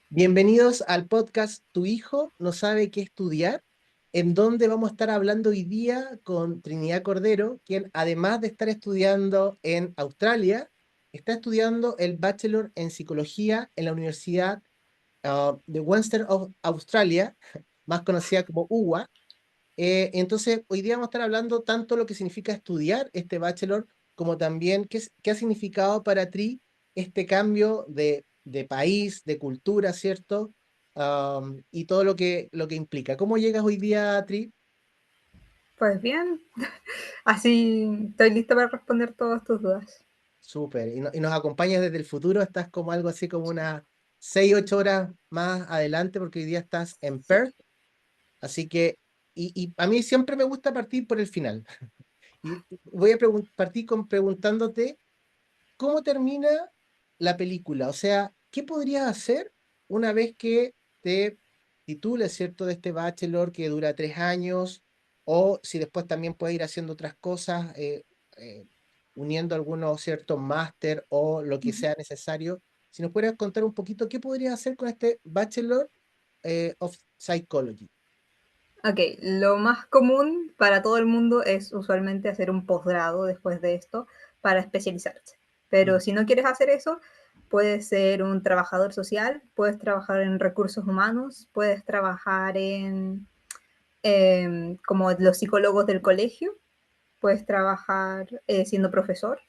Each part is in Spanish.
Bienvenidos al podcast Tu hijo no sabe qué estudiar, en donde vamos a estar hablando hoy día con Trinidad Cordero, quien además de estar estudiando en Australia, está estudiando el Bachelor en Psicología en la Universidad de Western of Australia, más conocida como UWA. Entonces, hoy día vamos a estar hablando tanto lo que significa estudiar este bachelor, como también qué ha significado para Tri este cambio de país, de cultura, ¿cierto? Y todo lo que implica. ¿Cómo llegas hoy día, Tri? Pues bien, así estoy lista para responder todas tus dudas. Súper. Y nos acompañas desde el futuro, estás como algo así como unas 6, 8 horas más adelante, porque hoy día estás en Sí. Perth. Así que, y a mí siempre me gusta partir por el final. Y voy a partir preguntándote. ¿Cómo termina la película? O sea, ¿qué podrías hacer una vez que te titules, ¿cierto? De este bachelor que dura 3 años, o si después también puedes ir haciendo otras cosas, eh, uniendo algunos ciertos máster o lo que Ujú. sea necesario. Si nos pudieras contar un poquito, ¿qué podrías hacer con este Bachelor of Psychology? Ok, lo más común para todo el mundo es usualmente hacer un posgrado después de esto para especializarse. Pero Mm, si no quieres hacer eso, puedes ser un trabajador social, puedes trabajar en recursos humanos, puedes trabajar como los psicólogos del colegio, puedes trabajar siendo profesor,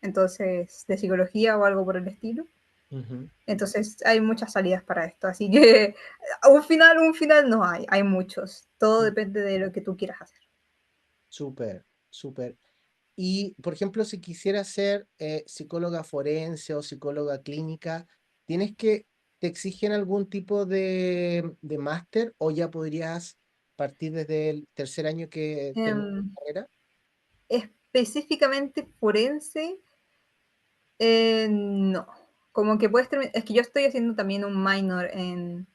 entonces de psicología o algo por el estilo. ujú. Entonces hay muchas salidas para esto, así que un final no hay, hay muchos. Todo depende de lo que tú quieras hacer. Súper, súper. Y, por ejemplo, si quisieras ser psicóloga forense o psicóloga clínica, te exigen algún tipo de máster o ya podrías partir desde el tercer año que terminas Em, la carrera? Específicamente forense, no. Como que puedes terminar, es que yo estoy haciendo también un minor en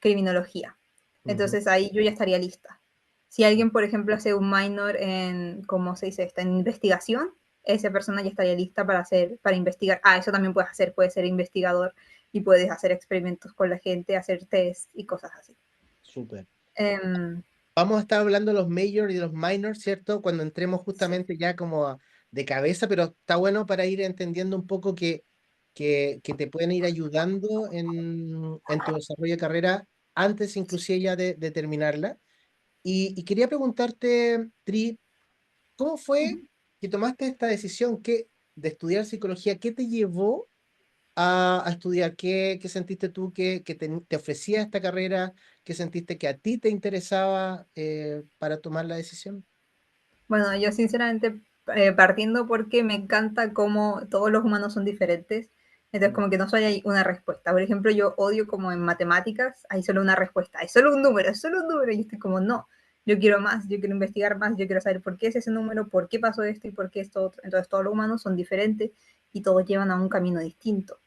criminología. Ujú, Entonces ahí yo ya estaría lista. Si alguien, por ejemplo, hace un minor en, ¿cómo se dice esto? En investigación, esa persona ya estaría lista para hacer, para investigar. Ah, eso también puedes hacer, puedes ser investigador y puedes hacer experimentos con la gente, hacer test y cosas así. súper. Em, Vamos a estar hablando de los majors y de los minors, ¿cierto? Cuando entremos sí. justamente ya como de cabeza, pero está bueno para ir entendiendo un poco que te pueden ir ayudando en tu desarrollo de carrera antes inclusive ya de terminarla. Y quería preguntarte, Tri, ¿cómo fue que tomaste esta decisión de estudiar psicología? ¿Qué te llevó a estudiar? ¿Qué sentiste tú que te ofrecía esta carrera? ¿Qué sentiste que a ti te interesaba para tomar la decisión? Bueno, yo sinceramente, partiendo porque me encanta cómo todos los humanos son diferentes, entonces Mm, como que no solo hay una respuesta. Por ejemplo, yo odio como en matemáticas, hay solo una respuesta, hay solo un número, es solo un número, y estoy como, no, yo quiero más, yo quiero investigar más, yo quiero saber por qué es ese número, por qué pasó esto y por qué esto otro. Entonces todos los humanos son diferentes y todos llevan a un camino distinto.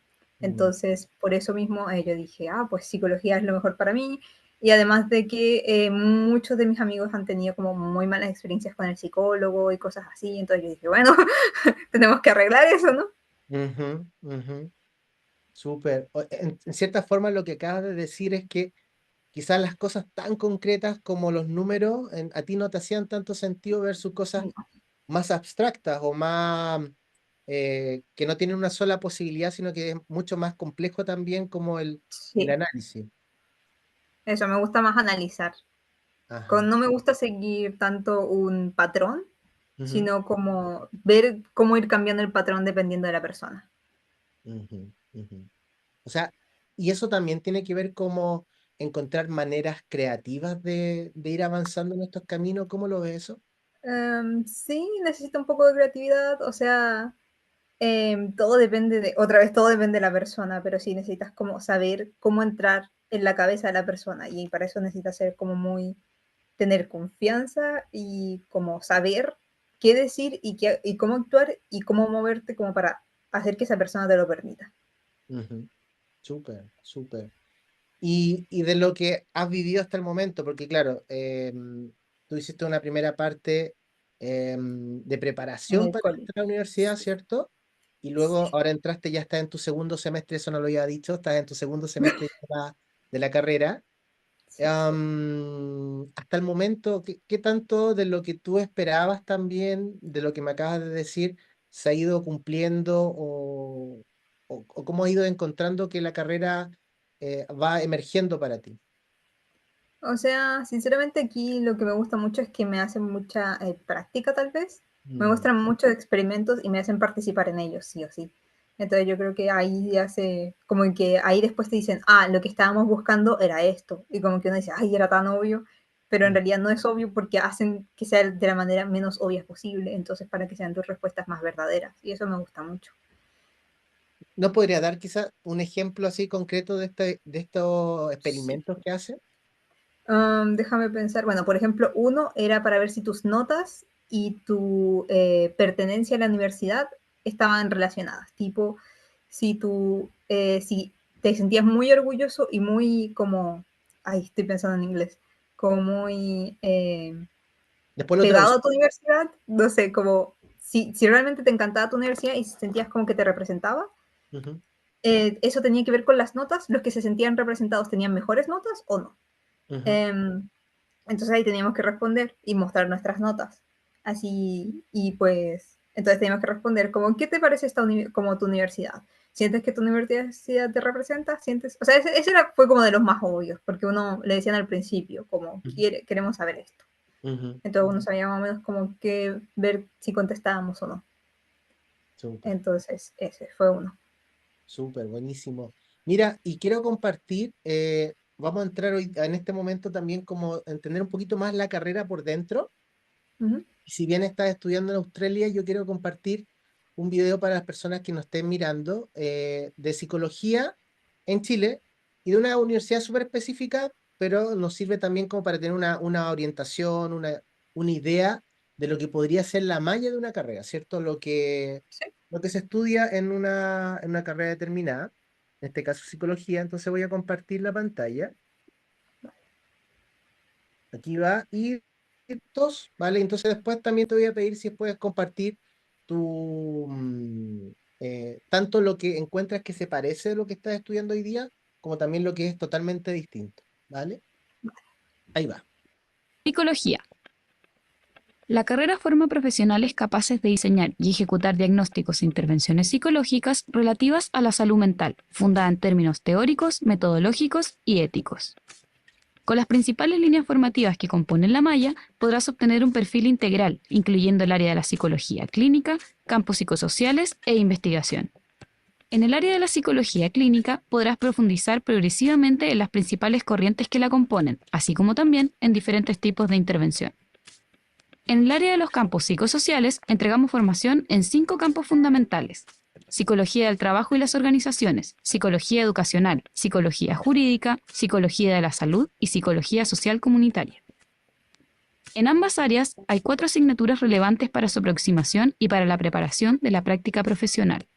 mm, Entonces, por eso mismo yo dije, ah, pues psicología es lo mejor para mí, y además de que muchos de mis amigos han tenido como muy malas experiencias con el psicólogo y cosas así, entonces yo dije, bueno, tenemos que arreglar eso, ¿no? ujú, ujú. Súper. En cierta forma lo que acabas de decir es que quizás las cosas tan concretas como los números a ti no te hacían tanto sentido versus cosas No, más abstractas o más que no tienen una sola posibilidad, sino que es mucho más complejo también como el sí, análisis. eso, me gusta más analizar. Ajá. No me gusta seguir tanto un patrón, Ujú, sino como ver cómo ir cambiando el patrón dependiendo de la persona. ujú, ujú. O sea, y eso también tiene que ver como encontrar maneras creativas de ir avanzando en estos caminos. ¿Cómo lo ves eso? Sí, necesita un poco de creatividad, o sea, todo depende de, otra vez, todo depende de la persona, pero sí necesitas como saber cómo entrar en la cabeza de la persona y para eso necesitas ser como muy, tener confianza y como saber qué decir y cómo actuar y cómo moverte como para hacer que esa persona te lo permita. Ujú. Súper, súper. Y de lo que has vivido hasta el momento, porque claro, tú hiciste una primera parte de En preparación el para colegio. entrar a la universidad, Sí. ¿cierto? y luego ahora entraste, ya estás en tu segundo semestre, eso no lo había dicho, estás en tu segundo semestre de la carrera. Sí, sí. Hasta el momento, ¿qué tanto de lo que tú esperabas también, de lo que me acabas de decir, se ha ido cumpliendo o cómo has ido encontrando que la carrera va emergiendo para ti? O sea, sinceramente aquí lo que me gusta mucho es que me hacen mucha práctica tal vez. Me Mm, muestran muchos experimentos y me hacen participar en ellos, sí o sí. Entonces yo creo que ahí hace, como que ahí después te dicen, ah, lo que estábamos buscando era esto. Y como que uno dice, ay, era tan obvio, pero en mm. realidad no es obvio porque hacen que sea de la manera menos obvia posible, entonces para que sean tus respuestas más verdaderas. Y eso me gusta mucho. ¿No podría dar quizás un ejemplo así concreto de estos Sí. experimentos que hacen? Déjame pensar. Bueno, por ejemplo, uno era para ver si tus notas y tu pertenencia a la universidad estaban relacionadas. Tipo, si te sentías muy orgulloso y muy como, ay, estoy pensando en inglés, como muy Después lo pegado a traducimos. tu universidad, no sé, como si realmente te encantaba tu universidad y sentías como que te representaba, Ujú, eso tenía que ver con las notas. Los que se sentían representados tenían mejores notas o no. ujú, Em, entonces ahí teníamos que responder y mostrar nuestras notas. Así, y pues, entonces teníamos que responder como, ¿qué te parece como tu universidad? ¿Sientes que tu universidad te representa? ¿Sientes? O sea, ese fue como de los más obvios, porque uno le decían al principio, como, ujú, queremos saber esto. ujú. Entonces uno sabía más o menos como que ver si contestábamos o no. Súper. Entonces, ese fue uno. Súper, buenísimo. Mira, y quiero compartir, vamos a entrar hoy, en este momento también como entender un poquito más la carrera por dentro. Ujú. Y si bien estás estudiando en Australia, yo quiero compartir un video para las personas que nos estén mirando de psicología en Chile y de una universidad súper específica, pero nos sirve también como para tener una orientación, una idea de lo que podría ser la malla de una carrera, ¿cierto? Sí. Lo que se estudia en una carrera determinada, en este caso psicología. Entonces voy a compartir la pantalla. Aquí va y dos, ¿vale? Entonces después también te voy a pedir si puedes compartir tanto lo que encuentras que se parece de lo que estás estudiando hoy día, como también lo que es totalmente distinto, ¿vale? Ahí va. Psicología. La carrera forma profesionales capaces de diseñar y ejecutar diagnósticos e intervenciones psicológicas relativas a la salud mental, fundada en términos teóricos, metodológicos y éticos. Con las principales líneas formativas que componen la malla, podrás obtener un perfil integral, incluyendo el área de la psicología clínica, campos psicosociales e investigación. En el área de la psicología clínica podrás profundizar progresivamente en las principales corrientes que la componen, así como también en diferentes tipos de intervención. En el área de los campos psicosociales, entregamos formación en 5 campos fundamentales: psicología del trabajo y las organizaciones, psicología educacional, psicología jurídica, psicología de la salud y psicología social comunitaria. En ambas áreas hay 4 asignaturas relevantes para su aproximación y para la preparación de la práctica profesional.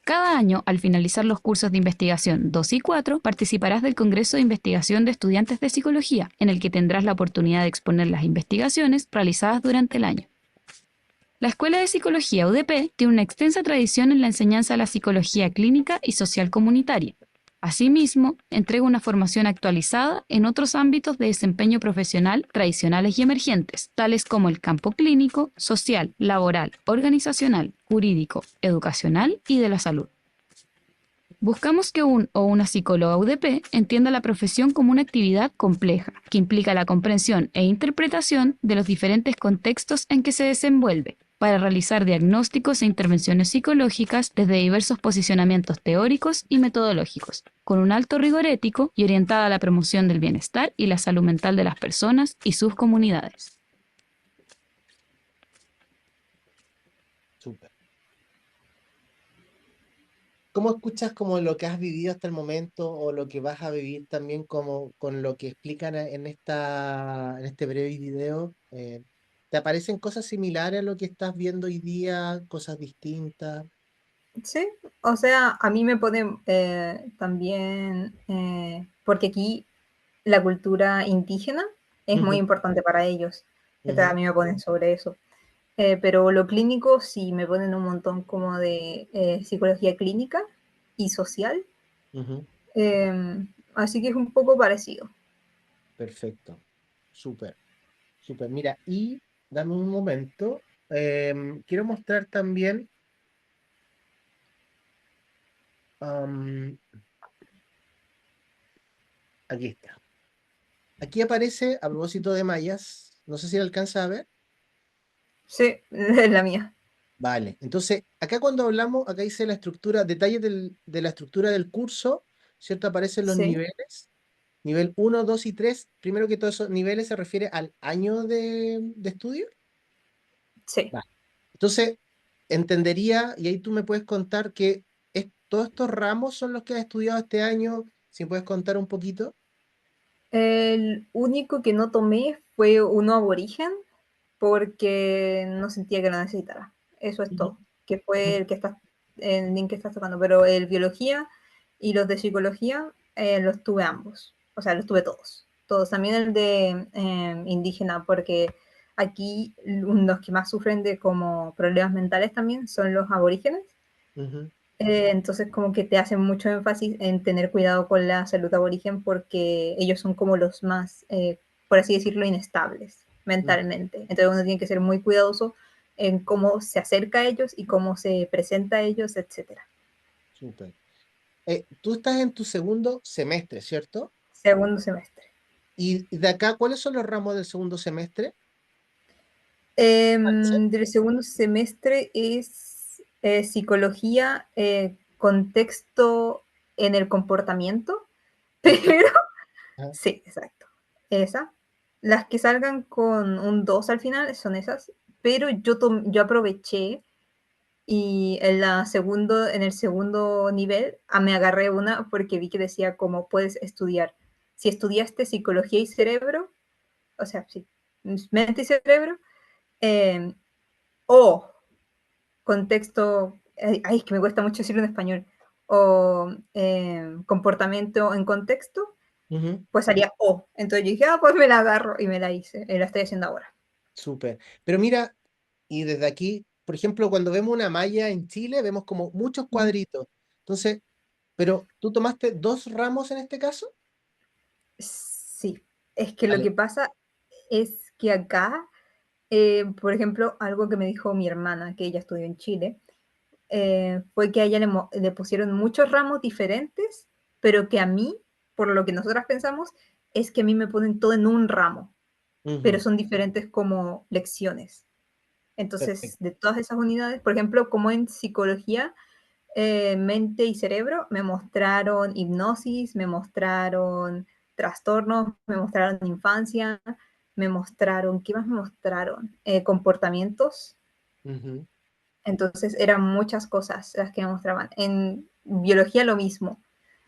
Cada año, al finalizar los cursos de investigación 2 y 4, participarás del Congreso de Investigación de Estudiantes de Psicología, en el que tendrás la oportunidad de exponer las investigaciones realizadas durante el año. La Escuela de Psicología UDP tiene una extensa tradición en la enseñanza de la psicología clínica y social comunitaria. Asimismo, entrega una formación actualizada en otros ámbitos de desempeño profesional tradicionales y emergentes, tales como el campo clínico, social, laboral, organizacional, jurídico, educacional y de la salud. Buscamos que un o una psicóloga UDP entienda la profesión como una actividad compleja, que implica la comprensión e interpretación de los diferentes contextos en que se desenvuelve, para realizar diagnósticos e intervenciones psicológicas desde diversos posicionamientos teóricos y metodológicos, con un alto rigor ético y orientada a la promoción del bienestar y la salud mental de las personas y sus comunidades. Súper. ¿Cómo escuchas como lo que has vivido hasta el momento o lo que vas a vivir también como con lo que explican en este breve video? ¿Te aparecen cosas similares a lo que estás viendo hoy día, cosas distintas? Sí, o sea, a mí me pone también, porque aquí la cultura indígena es muy Ujú, importante para ellos. Entonces a ujú, mí me ponen sobre eso. pero lo clínico sí me ponen un montón como de psicología clínica y social. Ujú. Así que es un poco parecido. Perfecto. Súper, súper. Mira, y dame un momento. Quiero mostrar también. am, Aquí está. Aquí aparece, a propósito de mallas, no sé si lo alcanza a ver. Sí, es la mía. Vale, entonces acá cuando hablamos, acá dice la estructura, detalles de la estructura del curso, ¿cierto? Aparecen los Sí, niveles, nivel uno 2 y 3. Primero que todos esos niveles se refiere al año de estudio. sí. Vale. Entonces, entendería, y ahí tú me puedes contar que todos estos ramos son los que has estudiado este año, si puedes contar un poquito. El único que no tomé fue uno aborigen porque no sentía que lo necesitara. Eso es Ujú, todo. Que fue ujú, el que estás, el link que estás tocando. Pero el biología y los de psicología los tuve ambos. O sea, los tuve todos. Todos. También el de indígena, porque aquí los que más sufren de como problemas mentales también son los aborígenes. ujú, Entonces como que te hacen mucho énfasis en tener cuidado con la salud aborigen porque ellos son como los más, por así decirlo, inestables ujú. mentalmente. Entonces uno tiene que ser muy cuidadoso en cómo se acerca a ellos y cómo se presenta a ellos, etcétera. Súper. Tú estás en tu segundo semestre, ¿cierto? Segundo semestre. Y de acá, ¿cuáles son los ramos del segundo semestre? Parece. Del segundo semestre es psicología, contexto en el comportamiento, Perfecto. pero Ajá. sí, exacto. Esa. Las que salgan con un 2 al final son esas, pero yo aproveché y en el segundo nivel me agarré una porque vi que decía cómo puedes estudiar. Si estudiaste psicología y cerebro, o sea, sí, mente y cerebro, eh, o contexto, ay, es que me cuesta mucho decirlo en español, o comportamiento en contexto, Ujú. pues salía O. Entonces yo dije, ah, pues me la agarro y me la hice. Y la estoy haciendo ahora. Súper. Pero mira, y desde aquí, por ejemplo, cuando vemos una malla en Chile, vemos como muchos cuadritos. Entonces, pero tú tomaste dos ramos en este caso. Sí, es que lo Vale. que pasa es que acá, por ejemplo, algo que me dijo mi hermana, que ella estudió en Chile, fue que a ella le pusieron muchos ramos diferentes, pero que a mí, por lo que nosotras pensamos, es que a mí me ponen todo en un ramo, pero Ujú. son diferentes como lecciones. Entonces, Perfecto. de todas esas unidades, por ejemplo, como en psicología, mente y cerebro, me mostraron hipnosis, me mostraron trastornos, me mostraron infancia, me mostraron, ¿qué más me mostraron? Comportamientos. Ujú, Entonces eran muchas cosas las que me mostraban. En biología lo mismo.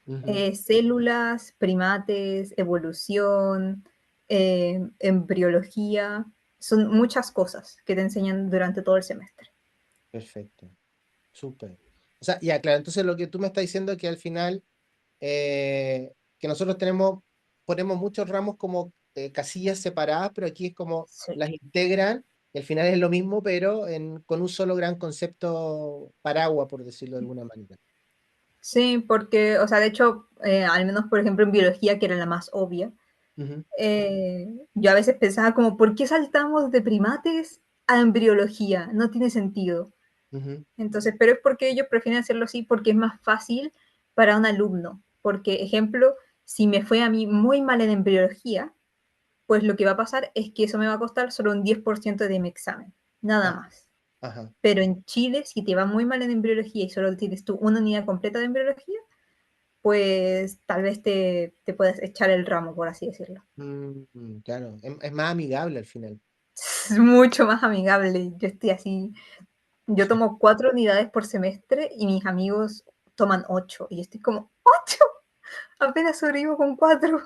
ujú. Células, primates, evolución, embriología. Son muchas cosas que te enseñan durante todo el semestre. Perfecto. Súper. O sea, ya, claro, entonces lo que tú me estás diciendo es que al final, que nosotros ponemos muchos ramos como casillas separadas, pero aquí es como Sí. las integran, y al final es lo mismo, pero con un solo gran concepto paraguas, por decirlo de alguna manera. Sí, porque, o sea, de hecho, al menos, por ejemplo, en biología, que era la más obvia, Ujú, yo a veces pensaba como, ¿por qué saltamos de primates a embriología? No tiene sentido. ujú, Entonces, pero es porque ellos prefieren hacerlo así porque es más fácil para un alumno. Porque, ejemplo, si me fue a mí muy mal en embriología, pues lo que va a pasar es que eso me va a costar solo un 10% de mi examen, nada ah, más. ajá. Pero en Chile, si te va muy mal en embriología y solo tienes tú una unidad completa de embriología, pues tal vez te puedas echar el ramo, por así decirlo. Claro, es más amigable al final. Es mucho más amigable. Yo estoy así, yo tomo 4 unidades por semestre y mis amigos toman 8. Y yo estoy como, ¿8? Apenas sobrevivo con 4.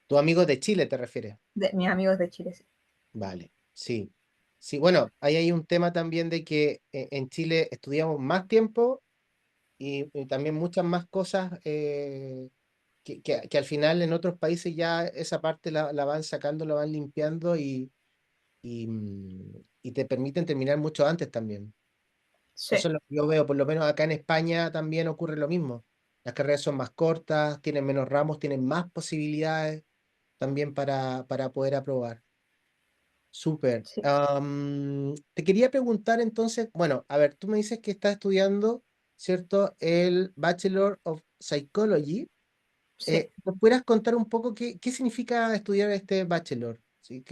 ¿Tu amigo de Chile te refieres? De mis amigos de Chile, sí. Vale, sí. Sí, bueno, ahí hay un tema también de que en Chile estudiamos más tiempo y también muchas más cosas que al final en otros países ya esa parte la van sacando, la van limpiando y te permiten terminar mucho antes también. Sí, Eso es lo que yo veo, por lo menos acá en España también ocurre lo mismo. Las carreras son más cortas, tienen menos ramos, tienen más posibilidades también para poder aprobar. Súper. sí, Te quería preguntar entonces, bueno, a ver, tú me dices que estás estudiando, ¿cierto? El Bachelor of Psychology. sí. ¿Nos pudieras contar un poco qué significa estudiar este bachelor? ¿Sí?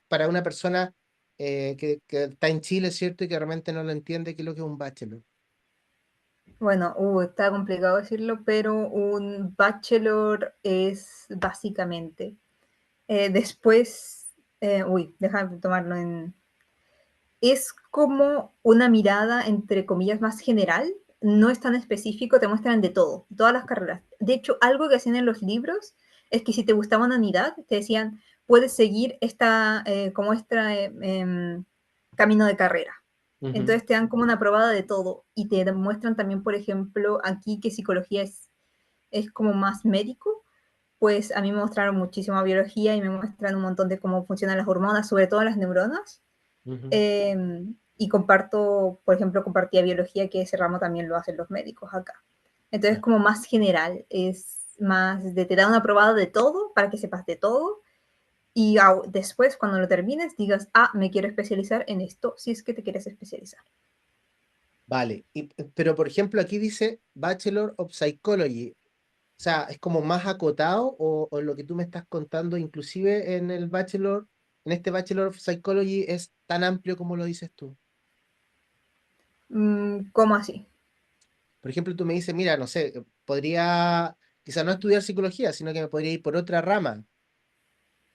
Para una persona que está en Chile, ¿cierto? Y que realmente no lo entiende, ¿qué es lo que es un bachelor? Bueno, está complicado decirlo, pero un bachelor es básicamente, después, déjame tomarlo en... Es como una mirada, entre comillas, más general, no es tan específico, te muestran de todo, todas las carreras. De hecho, algo que hacían en los libros es que si te gustaba una unidad, te decían, puedes seguir como camino de carrera. Ujú, Entonces te dan como una probada de todo y te demuestran también, por ejemplo, aquí que psicología es como más médico, pues a mí me mostraron muchísima biología y me muestran un montón de cómo funcionan las hormonas, sobre todo las neuronas. ujú. Y comparto, por ejemplo, compartía biología, que ese ramo también lo hacen los médicos acá. Entonces, Ah, como más general, es más de te da una probada de todo para que sepas de todo y después, cuando lo termines, digas, ah, me quiero especializar en esto, si es que te quieres especializar. vale. Pero, por ejemplo, aquí dice Bachelor of Psychology. O sea, ¿es como más acotado o lo que tú me estás contando, inclusive en el Bachelor, en este Bachelor of Psychology, es tan amplio como lo dices tú? ¿Cómo así? Por ejemplo, tú me dices, mira, no sé, podría quizá no estudiar psicología, sino que me podría ir por otra rama,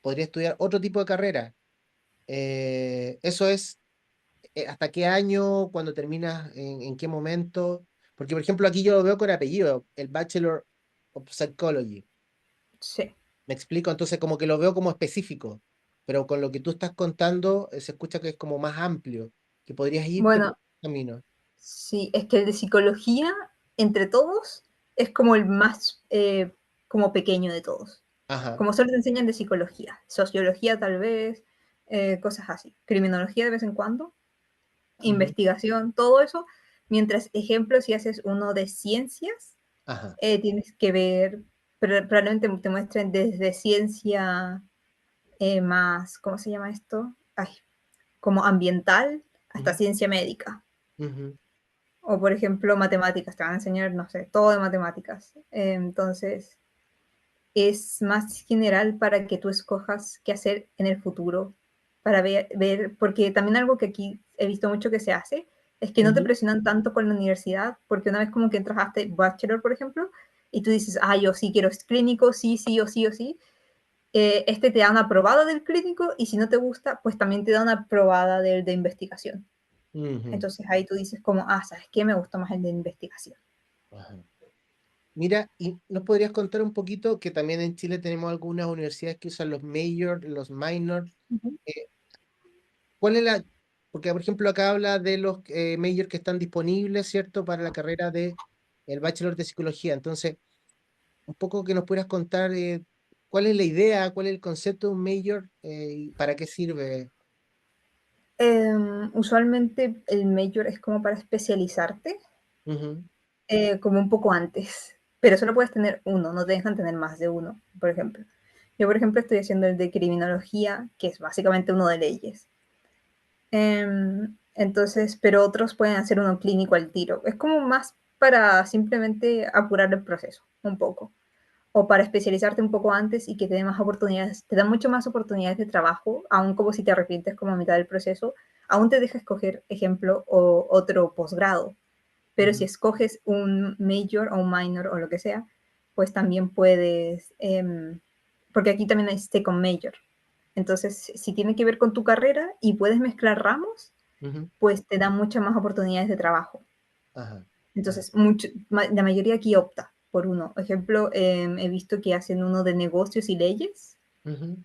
podría estudiar otro tipo de carrera. Eso es, ¿hasta qué año? ¿Cuándo terminas? ¿En qué momento? Porque, por ejemplo, aquí yo lo veo con apellido, el Bachelor of Psychology. Sí. ¿Me explico? Entonces, como que lo veo como específico, pero con lo que tú estás contando, se escucha que es como más amplio, que podrías irte por Bueno, un camino. sí, es que el de psicología, entre todos, es como el más como pequeño de todos. Ajá. Como solo te enseñan de psicología, sociología tal vez, cosas así, criminología de vez en cuando, Ujú, investigación, todo eso. Mientras, ejemplo, si haces uno de ciencias, ajá. tienes que ver, probablemente te muestren desde ciencia más, ¿cómo se llama esto? Ay, como ambiental hasta Ujú, ciencia médica. ujú, O, por ejemplo, matemáticas, te van a enseñar, no sé, todo de matemáticas. Entonces, es más general para que tú escojas qué hacer en el futuro, para porque también algo que aquí he visto mucho que se hace, es que no te ujú. presionan tanto con la universidad, porque una vez como que entras a este bachelor, por ejemplo, y tú dices, ah, yo sí quiero es clínico, sí, sí o sí o sí, este te da una aprobada del clínico y si no te gusta, pues también te da una aprobada del de investigación. Ujú, Entonces ahí tú dices como, ah, ¿sabes qué? Me gusta más el de investigación. ajá. Mira, ¿y nos podrías contar un poquito que también en Chile tenemos algunas universidades que usan los major, los minor? Ujú. eh, ¿Cuál es la...? Porque, por ejemplo, acá habla de los major que están disponibles, ¿cierto? Para la carrera de el Bachelor de Psicología. Entonces, un poco que nos pudieras contar cuál es la idea, cuál es el concepto de un major y para qué sirve. Usualmente el major es como para especializarte, Ujú, como un poco antes, pero solo puedes tener uno, no te dejan tener más de uno, por ejemplo. Yo, por ejemplo, estoy haciendo el de criminología, que es básicamente uno de leyes. Entonces, pero otros pueden hacer uno clínico al tiro. Es como más para simplemente apurar el proceso un poco, o para especializarte un poco antes y que te den más oportunidades, te dan mucho más oportunidades de trabajo, aun como si te arrepientes como a mitad del proceso, aún te deja escoger, ejemplo, o otro posgrado. Pero si ujú, escoges un major o un minor o lo que sea, pues también puedes, porque aquí también hay second major. Entonces, si tiene que ver con tu carrera y puedes mezclar ramos, ujú, pues te dan muchas más oportunidades de trabajo. ajá, ajá, Entonces, la mayoría aquí opta por uno. Por ejemplo, he visto que hacen uno de negocios y leyes. ujú,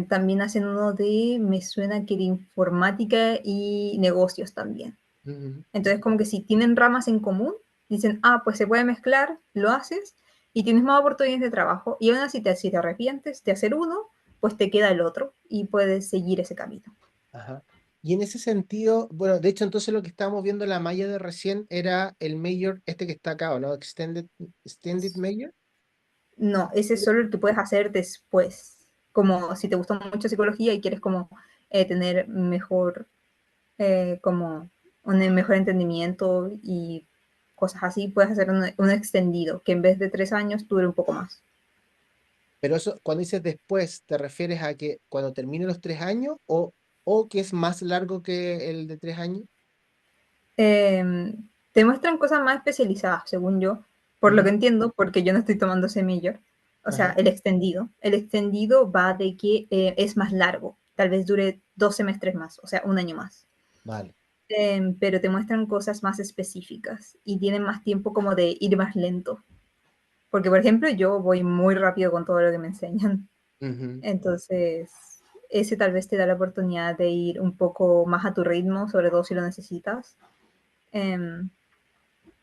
También hacen uno de, me suena que de informática y negocios también. ujú, Entonces, como que si tienen ramas en común, dicen, ah, pues se puede mezclar, lo haces y tienes más oportunidades de trabajo. Y aún así, si te arrepientes de hacer uno, pues te queda el otro y puedes seguir ese camino. Ajá. Y en ese sentido, bueno, de hecho, entonces lo que estábamos viendo en la malla de recién era el Major, este que está acá, ¿o no? Extended Major. No, ese es solo el que puedes hacer después. Como si te gusta mucho psicología y quieres como tener mejor, como un mejor entendimiento y cosas así, puedes hacer un extendido, que en vez de 3 años dure un poco más. Pero eso, cuando dices después, ¿te refieres a que cuando termine los 3 años o que es más largo que el de 3 años? Te muestran cosas más especializadas, según yo, por lo que Ujú. entiendo, porque yo no estoy tomando ese major. O sea, Ajá, el extendido. El extendido va de que es más largo, tal vez dure 2 semestres más, o sea, un año más. vale. Pero te muestran cosas más específicas y tienen más tiempo como de ir más lento. Porque, por ejemplo, yo voy muy rápido con todo lo que me enseñan. Ujú, Entonces, ese tal vez te da la oportunidad de ir un poco más a tu ritmo, sobre todo si lo necesitas. Em,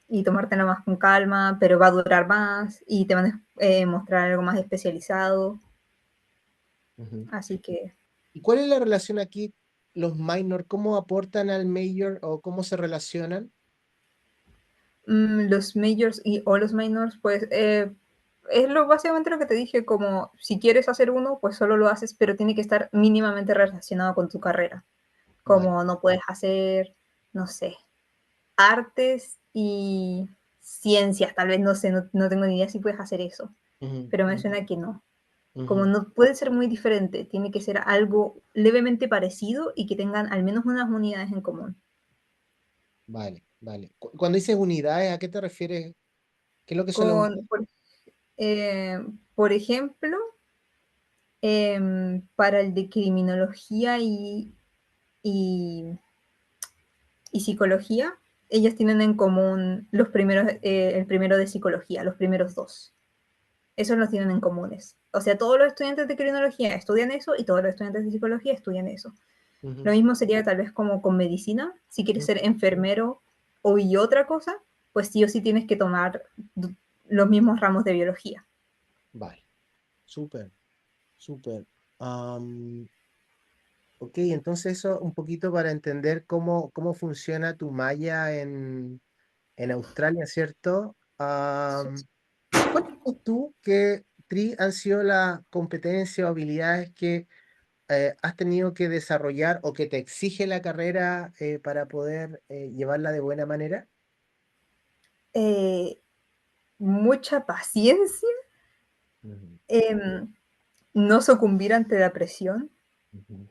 y tomártelo más con calma, pero va a durar más y te van a mostrar algo más especializado. ujú. Así que ¿Y cuál es la relación aquí, los minor, cómo aportan al major o cómo se relacionan? los majors o los minors, pues es básicamente lo que te dije, como si quieres hacer uno, pues solo lo haces, pero tiene que estar mínimamente relacionado con tu carrera. Vale. Como no puedes hacer, no sé, artes y ciencias, tal vez, no sé, no tengo ni idea si puedes hacer eso, Ujú, pero me suena que no. Como ujú. no puede ser muy diferente, tiene que ser algo levemente parecido y que tengan al menos unas unidades en común. Vale, vale. Cuando dices unidades, ¿a qué te refieres? ¿Qué es lo que son las Con, unidades? eh, por ejemplo, para el de criminología y, y psicología, ellas tienen en común los primeros, el primero de psicología, los primeros dos. Esos los tienen en comunes. O sea, todos los estudiantes de criminología estudian eso y todos los estudiantes de psicología estudian eso. Lo Ujú, mismo sería tal vez como con medicina. Si quieres ujú. ser enfermero o y otra cosa, pues sí o sí tienes que tomar los mismos ramos de biología. Vale, súper, súper. Ok, entonces eso un poquito para entender cómo funciona tu malla en Australia, ¿cierto? ¿Cuáles crees tú que, Tri, han sido las competencias o habilidades que has tenido que desarrollar o que te exige la carrera para poder llevarla de buena manera? Eh, mucha paciencia, Ujú, em, no sucumbir ante la presión ujú,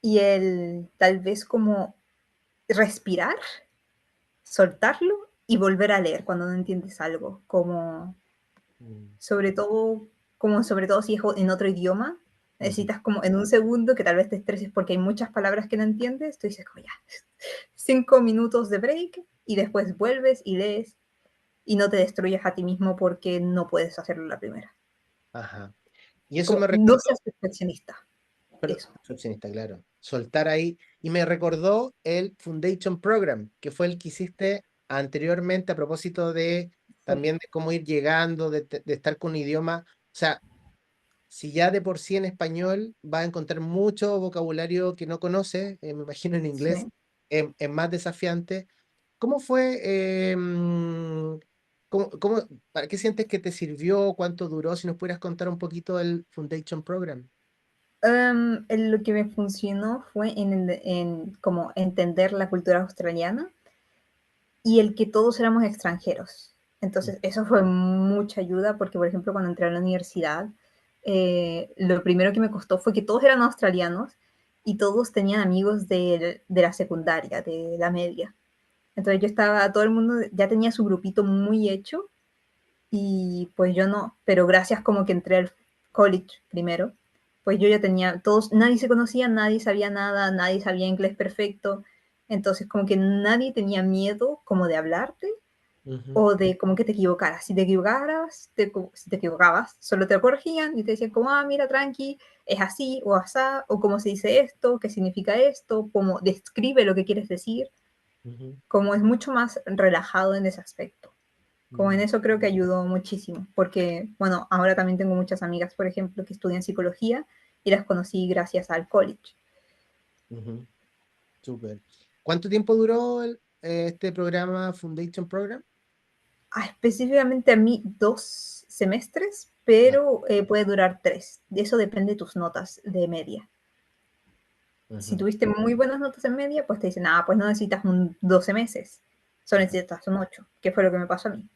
y el tal vez como respirar, soltarlo y volver a leer cuando no entiendes algo, como ujú, sobre todo, como sobre todo si es en otro idioma, ujú, necesitas como en un segundo que tal vez te estreses porque hay muchas palabras que no entiendes, tú dices como ya, 5 minutos de break y después vuelves y lees y no te destruyas a ti mismo porque no puedes hacerlo la primera. ajá. Y eso Como me no recordó, seas perfeccionista, perdón, eso. perfeccionista, claro, soltar ahí, y me recordó el Foundation Program, que fue el que hiciste anteriormente a propósito de Sí, también de cómo ir llegando, de estar con un idioma, o sea, si ya de por sí en español vas a encontrar mucho vocabulario que no conoces, me imagino en inglés sí. es más desafiante. ¿Cómo fue? ¿Para qué sientes que te sirvió? ¿Cuánto duró? Si nos pudieras contar un poquito del Foundation Program. Lo que me funcionó fue en como entender la cultura australiana y el que todos éramos extranjeros. Mm, Entonces, eso fue mucha ayuda porque, por ejemplo, cuando entré a la universidad, lo primero que me costó fue que todos eran australianos y todos tenían amigos de la secundaria, de la media. Entonces yo estaba, todo el mundo ya tenía su grupito muy hecho y pues yo no, pero gracias como que entré al college primero, pues yo ya tenía, todos, nadie se conocía, nadie sabía nada, nadie sabía inglés perfecto, entonces como que nadie tenía miedo como de hablarte ujú, o de como que te equivocaras. Si te equivocaras, si te equivocabas, solo te corregían y te decían como, ah, mira, tranqui, es así o asá, o cómo se dice esto, qué significa esto, cómo describe lo que quieres decir, ujú, como es mucho más relajado en ese aspecto. Como en mm, eso creo que ayudó muchísimo, porque, bueno, ahora también tengo muchas amigas, por ejemplo, que estudian psicología y las conocí gracias al college. Súper. ¿Cuánto tiempo duró este programa, Foundation Program? Específicamente a mí 2 semestres, pero puede durar 3. De eso depende de tus notas de media. Si tuviste muy buenas notas en media, pues te dicen, pues no necesitas 12 meses, solo necesitas un 8, que fue lo que me pasó a mí.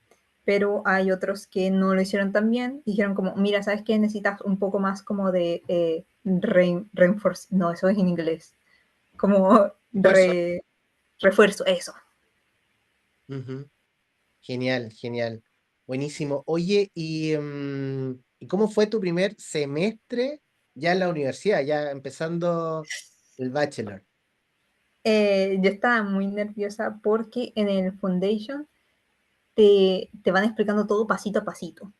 Pero hay otros que no lo hicieron tan bien, dijeron como, mira, ¿sabes qué? Necesitas un poco más como de no, eso es en inglés, como refuerzo, eso. Genial, genial. Buenísimo. Oye, ¿y cómo fue tu primer semestre ya en la universidad, ya empezando el bachelor? Yo estaba muy nerviosa porque en el Foundation te van explicando todo pasito a pasito,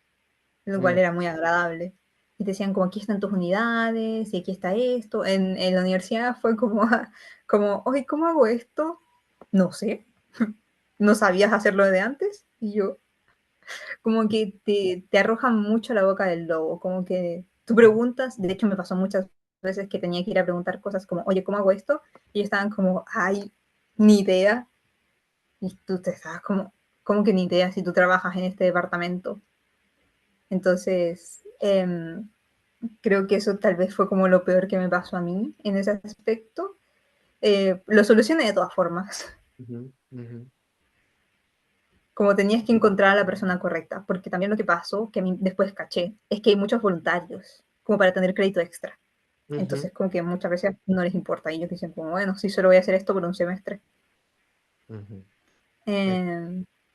lo cual era muy agradable. Y te decían como aquí están tus unidades y aquí está esto. En la universidad fue como, oye, ¿cómo hago esto? No sé. ¿No sabías hacerlo de antes? Y yo, como que te arrojan mucho a la boca del lobo, como que tú preguntas, de hecho me pasó muchas veces que tenía que ir a preguntar cosas como, oye, ¿cómo hago esto? Y ellos estaban como, ay, ni idea. Y tú te estabas como que ni idea si tú trabajas en este departamento. Entonces, creo que eso tal vez fue como lo peor que me pasó a mí en ese aspecto. Lo solucioné de todas formas. Como tenías que encontrar a la persona correcta, porque también lo que pasó, que a mí después caché, es que hay muchos voluntarios, como para tener crédito extra. Entonces, como que muchas veces no les importa. Y ellos dicen, como, bueno, sí, solo voy a hacer esto por un semestre.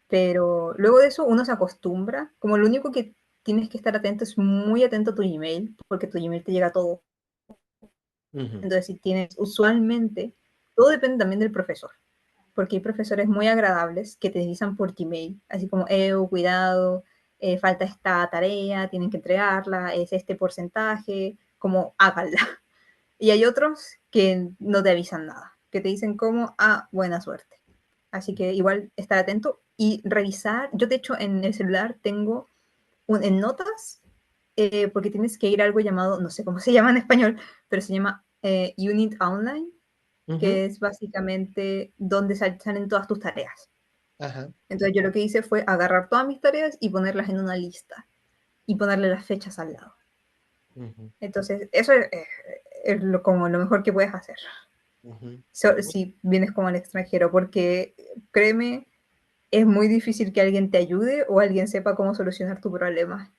Pero luego de eso uno se acostumbra. Como lo único que tienes que estar atento es muy atento a tu Gmail, porque tu Gmail te llega todo. Entonces, si tienes, usualmente, todo depende también del profesor, porque hay profesores muy agradables que te avisan por Gmail, así como, cuidado, falta esta tarea, tienen que entregarla, es este porcentaje, como háganla. Y hay otros que no te avisan nada, que te dicen como, buena suerte. Así que igual estar atento y revisar. Yo, de hecho, en el celular tengo en notas, porque tienes que ir a algo llamado, no sé cómo se llama en español, pero se llama Unit Online, que es básicamente donde salen todas tus tareas. Entonces yo lo que hice fue agarrar todas mis tareas y ponerlas en una lista y ponerle las fechas al lado. Entonces eso es como lo mejor que puedes hacer. Si vienes como al extranjero, porque créeme, es muy difícil que alguien te ayude o alguien sepa cómo solucionar tu problema.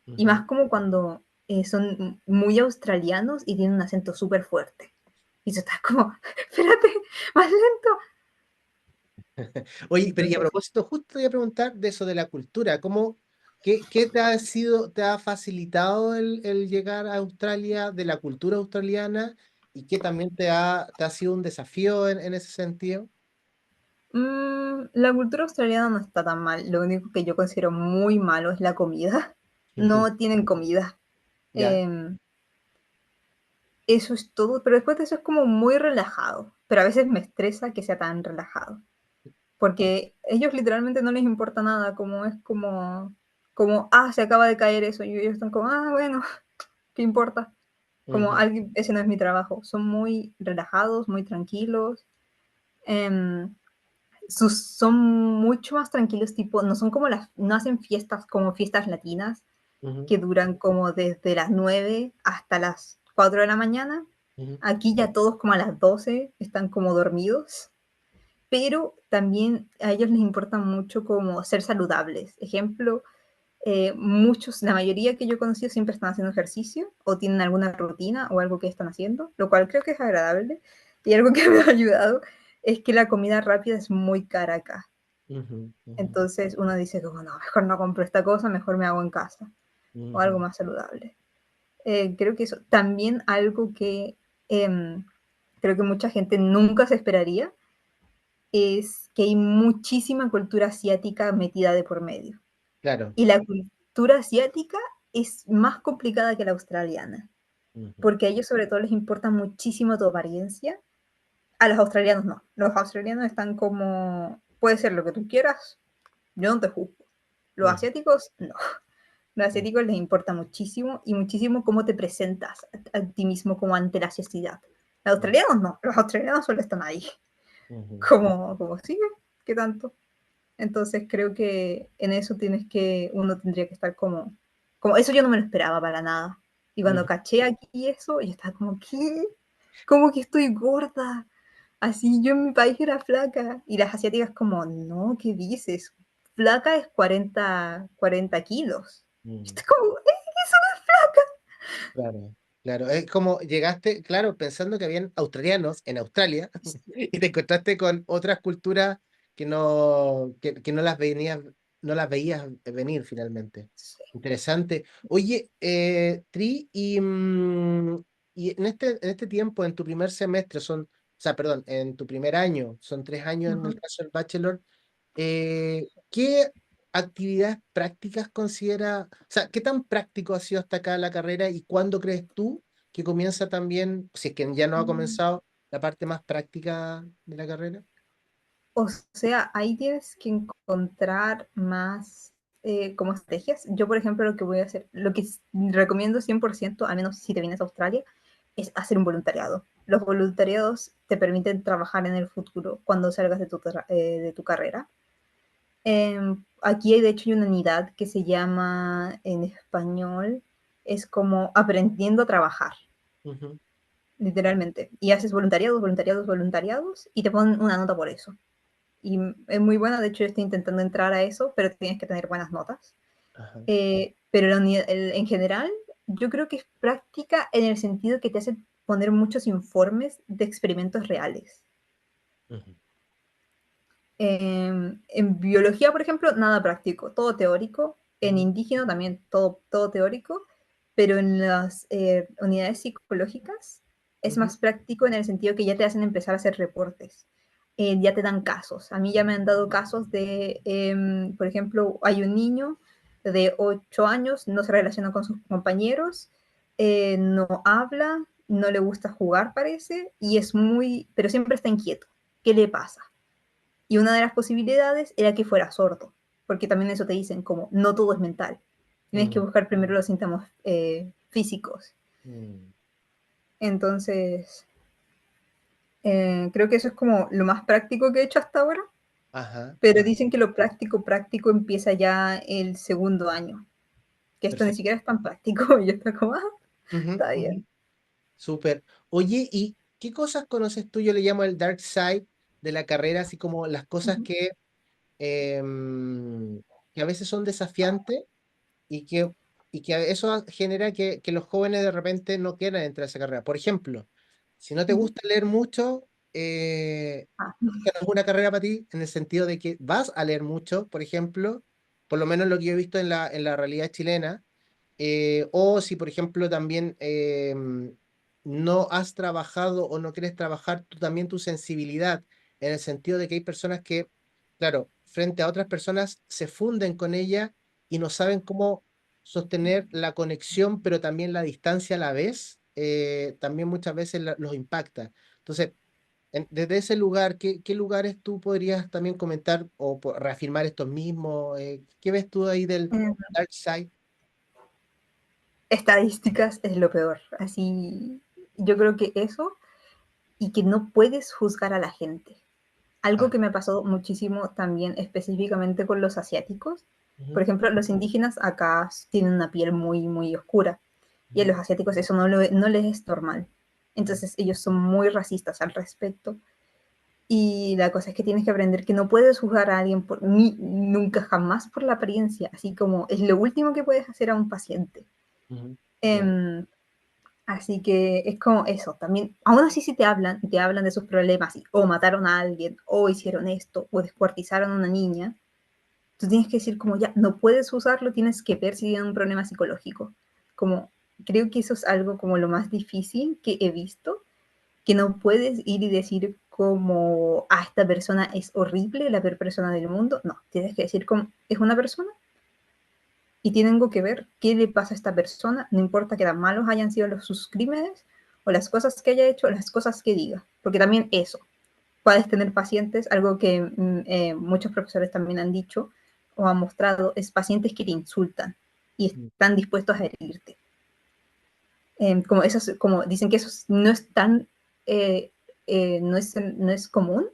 Y más como cuando son muy australianos y tienen un acento súper fuerte. Y tú estás como, espérate, más lento. Oye, pero y a propósito, justo te iba a preguntar de eso de la cultura, ¿qué te ha facilitado el llegar a Australia, de la cultura australiana, y qué también te ha sido un desafío en ese sentido? La cultura australiana no está tan mal. Lo único que yo considero muy malo es la comida. No tienen comida. Ya. Eso es todo, pero después de eso es como muy relajado. Pero a veces me estresa que sea tan relajado. Porque ellos literalmente no les importa nada, como es como, se acaba de caer eso, y ellos están como, bueno, ¿qué importa? Como alguien, ese no es mi trabajo. Son muy relajados, muy tranquilos. Son mucho más tranquilos, tipo, no son como no hacen fiestas como fiestas latinas, que duran como desde las 9 hasta las 4 de la mañana. Aquí ya todos como a las 12 están como dormidos, pero también a ellos les importa mucho como ser saludables. Ejemplo, la mayoría que yo he conocido siempre están haciendo ejercicio o tienen alguna rutina o algo que están haciendo, lo cual creo que es agradable. Y algo que me ha ayudado es que la comida rápida es muy cara acá. Entonces uno dice como, no, mejor no compro esta cosa, mejor me hago en casa o algo más saludable. Creo que eso también algo que creo que mucha gente nunca se esperaría es que hay muchísima cultura asiática metida de por medio. Claro. Y la cultura asiática es más complicada que la australiana, porque a ellos sobre todo les importa muchísimo tu apariencia. A los australianos no. Los australianos están como, puede ser lo que tú quieras, yo no te juzgo. Los asiáticos, no. Los asiáticos les importa muchísimo y muchísimo cómo te presentas a ti mismo como ante la sociedad. Los australianos no, los australianos solo están ahí. Como sí, ¿qué tanto? Entonces creo que en eso uno tendría que estar como eso yo no me lo esperaba para nada. Y cuando caché aquí eso, yo estaba como, ¿qué? ¿Cómo que estoy gorda? Así yo en mi país era flaca. Y las asiáticas como, no, ¿qué dices? Flaca es 40 kilos. Yo estoy como, eso no es flaca. Claro, claro. Es como llegaste, claro, pensando que habían australianos en Australia y te encontraste con otras culturas que no las veías venir finalmente. Sí. Interesante. Oye, Tri, y en este tiempo, en tu primer semestre, o sea, perdón, en tu primer año, son 3 años en el caso del bachelor, ¿qué actividades prácticas considera, o sea, qué tan práctico ha sido hasta acá la carrera y cuándo crees tú que comienza también, si es que ya no ha comenzado, la parte más práctica de la carrera? O sea, ahí tienes que encontrar más como estrategias. Yo, por ejemplo, lo que voy a hacer, lo que recomiendo 100%, al menos si te vienes a Australia, es hacer un voluntariado. Los voluntariados te permiten trabajar en el futuro cuando salgas de tu carrera. Aquí, de hecho, hay una unidad que se llama en español, es como aprendiendo a trabajar, Ujú. literalmente. Y haces voluntariados, voluntariados, voluntariados, y te ponen una nota por eso. Y es muy buena, de hecho yo estoy intentando entrar a eso, pero tienes que tener buenas notas. Ajá. Pero en general, yo creo que es práctica en el sentido que te hace poner muchos informes de experimentos reales. Ujú. En biología, por ejemplo, nada práctico, todo teórico. En Ujú. indígena también todo teórico, pero en las unidades psicológicas es Ujú. más práctico en el sentido que ya te hacen empezar a hacer reportes. Ya te dan casos. A mí ya me han dado casos de, por ejemplo, hay un niño de 8 años, no se relaciona con sus compañeros, no habla, no le gusta jugar, parece, pero siempre está inquieto. ¿Qué le pasa? Y una de las posibilidades era que fuera sordo, porque también eso te dicen, como no todo es mental. Tienes que Ujú. buscar primero los síntomas físicos. Mm. Entonces, creo que eso es como lo más práctico que he hecho hasta ahora, Ajá. pero Ajá. dicen que lo práctico empieza ya el segundo año, que esto ni Perfecto. siquiera es tan práctico, y yo estoy como, Ujú. está Ujú. bien. Súper. Oye, ¿y qué cosas conoces tú? Yo le llamo el dark side de la carrera, así como las cosas que a veces son desafiantes y que eso genera que los jóvenes de repente no quieran entrar a esa carrera. Por ejemplo, si no te gusta leer mucho, Ah, esta no es una carrera para ti, en el sentido de que vas a leer mucho, por ejemplo, por lo menos lo que yo he visto en la realidad chilena, o si, por ejemplo, también no has trabajado o no quieres trabajar tú, también tu sensibilidad, en el sentido de que hay personas que, claro, frente a otras personas se funden con ella y no saben cómo sostener la conexión, pero también la distancia a la vez, también muchas veces los impacta. Entonces, desde ese lugar, qué lugares tú podrías también comentar o reafirmar estos mismos? ¿Qué ves tú ahí del eh, dark side? estadísticas es lo peor. Así, yo creo que eso y que no puedes juzgar a la gente. Algo Ah, que me pasó muchísimo también específicamente con los asiáticos. Por ujú, ejemplo, los indígenas acá tienen una piel muy oscura y a ujú, los asiáticos eso no les es normal. ujú, Entonces ellos son muy racistas al respecto. Y la cosa es que tienes que aprender que no puedes juzgar a alguien nunca jamás por la apariencia, así como es lo último que puedes hacer a un paciente. ujú, claro. Em, Así que es como eso, también, aún así si te hablan y te hablan de sus problemas, o mataron a alguien, o hicieron esto, o descuartizaron a una niña, tú tienes que decir como ya, no puedes usarlo, tienes que ver si tienen un problema psicológico. Como, creo que eso es algo como lo más difícil que he visto, que no puedes ir y decir como, ah, esta persona es horrible, la peor persona del mundo. No, tienes que decir como, es una persona y tengo que ver qué le pasa a esta persona, no importa que tan malos hayan sido sus crímenes o las cosas que haya hecho o las cosas que diga, porque también eso, puedes tener pacientes, algo que muchos profesores también han dicho o han mostrado, es pacientes que te insultan y están dispuestos a herirte. Como dicen que eso no es tan, no es común,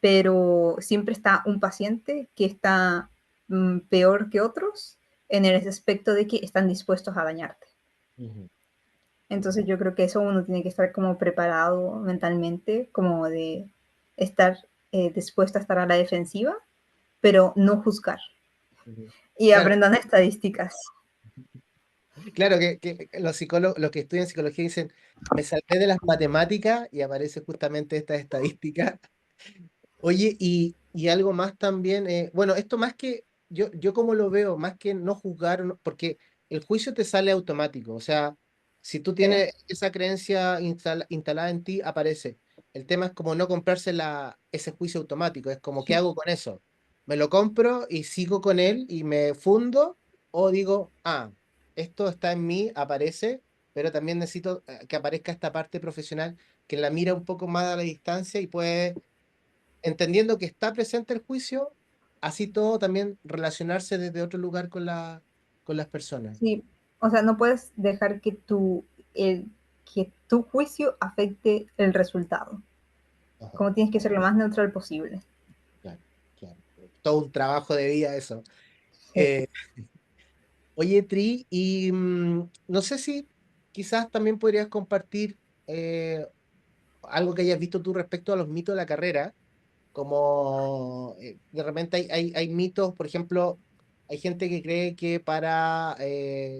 pero siempre está un paciente que está peor que otros en el aspecto de que están dispuestos a dañarte. Entonces yo creo que eso uno tiene que estar como preparado mentalmente, como de estar dispuesto a estar a la defensiva, pero no juzgar. Y Claro, aprendan estadísticas. claro que los psicólogos, los que estudian psicología dicen, me salvé de las matemáticas y aparece justamente esta estadística. Oye, y algo más también, bueno, esto más que, yo como lo veo, más que no juzgar, porque el juicio te sale automático, o sea, si tú Sí, tienes esa creencia instalada en ti, aparece. El tema es como no comprarse ese juicio automático, es como, ¿qué sí. hago con eso? ¿Me lo compro y sigo con él y me fundo? ¿O digo, esto está en mí, aparece, pero también necesito que aparezca esta parte profesional que la mira un poco más a la distancia y puede entendiendo que está presente el juicio, así todo también relacionarse desde otro lugar con las personas. Sí, o sea, no puedes dejar que tu juicio afecte el resultado. Ajá, Como tienes que ser lo más neutral posible. claro, claro. Todo un trabajo de vida eso. Sí. Eh, Oye, Tri, y no sé si quizás también podrías compartir algo que hayas visto tú respecto a los mitos de la carrera, como de repente hay mitos, por ejemplo, hay gente que cree que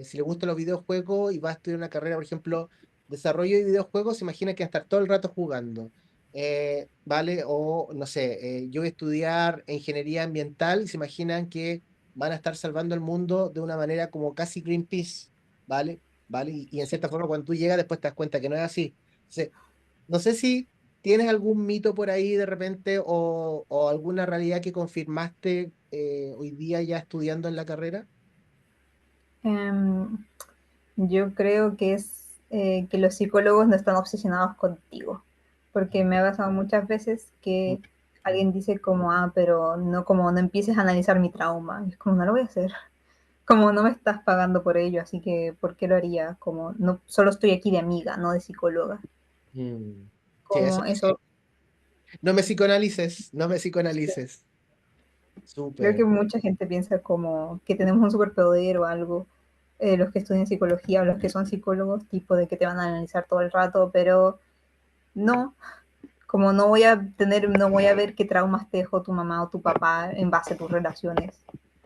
si le gustan los videojuegos y va a estudiar una carrera, por ejemplo, desarrollo de videojuegos, se imagina que va a estar todo el rato jugando, ¿vale? O no sé, yo voy a estudiar ingeniería ambiental y se imaginan que van a estar salvando el mundo de una manera como casi Greenpeace, ¿vale? ¿Vale? Y en Sí. cierta forma cuando tú llegas después te das cuenta que no es así. No sé si tienes algún mito por ahí de repente o alguna realidad que confirmaste hoy día ya estudiando en la carrera. Em, yo creo que es que los psicólogos no están obsesionados contigo, porque me ha pasado muchas veces que alguien dice como, pero no, como no empieces a analizar mi trauma. Y es como, no lo voy a hacer. Como no me estás pagando por ello, así que ¿por qué lo haría? Como no, solo estoy aquí de amiga, no de psicóloga. Mm. Sí, Como eso, no me psicoanalices, no me sí. psicoanalices. Creo que Súper. mucha gente piensa como que tenemos un superpoder o algo, los que estudian psicología o los que son psicólogos, tipo de que te van a analizar todo el rato, pero no, como no voy a ver qué traumas te dejó tu mamá o tu papá en base a tus relaciones